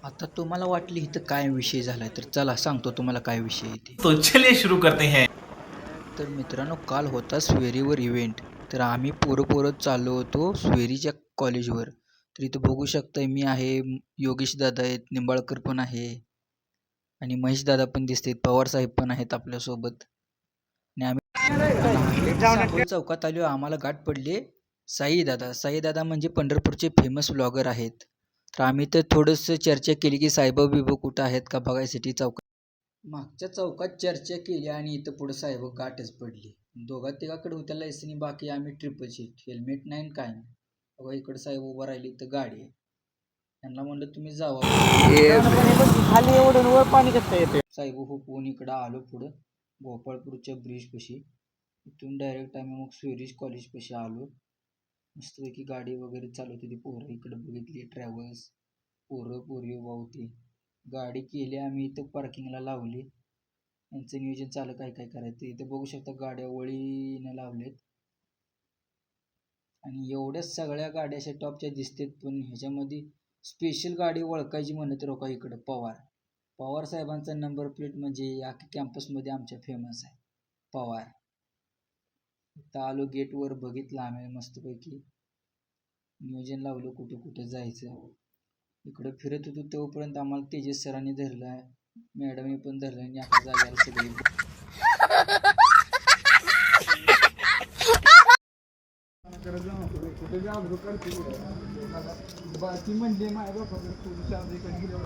आता तुम्हाला वाटली इथं काय विषय झालाय, तर चला सांगतो तुम्हाला काय विषय आहे ते. तो चलिए शुरू करते हैं। तर मित्रांनो, काल होता स्वेरीवर इव्हेंट. तर आम्ही पोरं चाललो होतो स्वेरीच्या कॉलेजवर. तर इथं बघू शकताय, मी आहे, योगेश दादा आहेत, निंबाळकर पण आहे आणि महेश दादा पण दिसतात, पवार साहेब पण आहेत आपल्यासोबत. आणि आम्ही सांगोल चौकात आलो, आम्हाला गाठ पडले साई दादा म्हणजे पंढरपूरचे फेमस ब्लॉगर आहेत. तर आम्ही तर थोडंसं चर्चा केली की साईबाबा बिबा कुठं आहेत का बघायसाठी चौकात. मागच्या चौकात चर्चा केली आणि इथं पुढं साहेब गाठच पडली. दोघा तिघाकडे होत्या लायसनी, बाकी आम्ही ट्रिपल सीट, हेल्मेट नाही काय नाही. बघा इकडं साहेब उभा राहिली, तर गाडी आहे. त्यांना म्हणलं तुम्ही जावा. खाली एवढं वर पाणी कसं येते? साहेब हुकवून इकडं आलो पुढं गोपाळपूरच्या ब्रिजपाशी. इथून डायरेक्ट आम्ही मग स्वेरीज कॉलेजपाशी आलो. मस्तपैकी गाडी वगैरे चालवते ती पोरं इकडं बघितली, ट्रॅव्हल्स, पोरं पोरी उभा होती. गाडी केली आम्ही इथं पार्किंगला लावली. यांचं नियोजन चालू काय काय करायचं इथं बघू शकता, गाड्या वळीनं लावलेत आणि एवढ्याच सगळ्या गाड्या अशा टॉपच्या दिसतात. पण ह्याच्यामध्ये स्पेशल गाडी ओळखायची म्हणत राहू का, इकडं पवार साहेबांचा नंबर प्लेट म्हणजे अख्ख्या कॅम्पसमध्ये आमच्या फेमस आहे पवार. इथं आलो, गेटवर बघितलं आम्ही, मस्तपैकी नियोजन लावलं कुठं कुठं जायचं. इकडं फिरत होतो तोपर्यंत आम्हाला तेजस सरांनी धरलं, मॅडमने पण धरलं आणि एका जागेला सगळी ती म्हणली माझ्या बापाकडे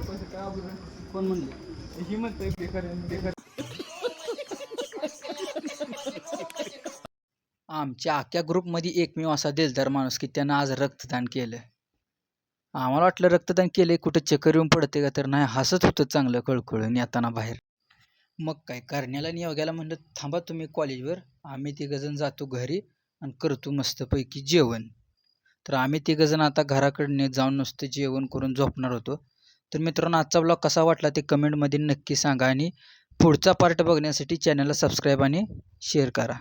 पैसे काय अजून कोण म्हणले ही म्हणते बेकार. आमच्या अख्ख्या ग्रुपमध्ये एकमेव असा दिलदार माणूस की त्यानं आज रक्तदान केलं. आम्हाला वाटलं रक्तदान केलंय कुठं चक्कर येऊन पडते का, तर नाही, हसत होतं चांगलं कळकळून येताना बाहेर. मग काय करण्याला आणि योग्याला म्हणलं थांबा तुम्ही कॉलेजवर, आम्ही तिघंजण जातो घरी आणि करतो मस्तपैकी जेवण. तर आम्ही तिघंजण आता घराकडे जाऊन नुसतं जेवण करून झोपणार होतो. तर मित्रांनो, आजचा ब्लॉग कसा वाटला ते कमेंटमध्ये नक्की सांगा आणि पुढचा पार्ट बघण्यासाठी चॅनलला सबस्क्राईब आणि शेअर करा.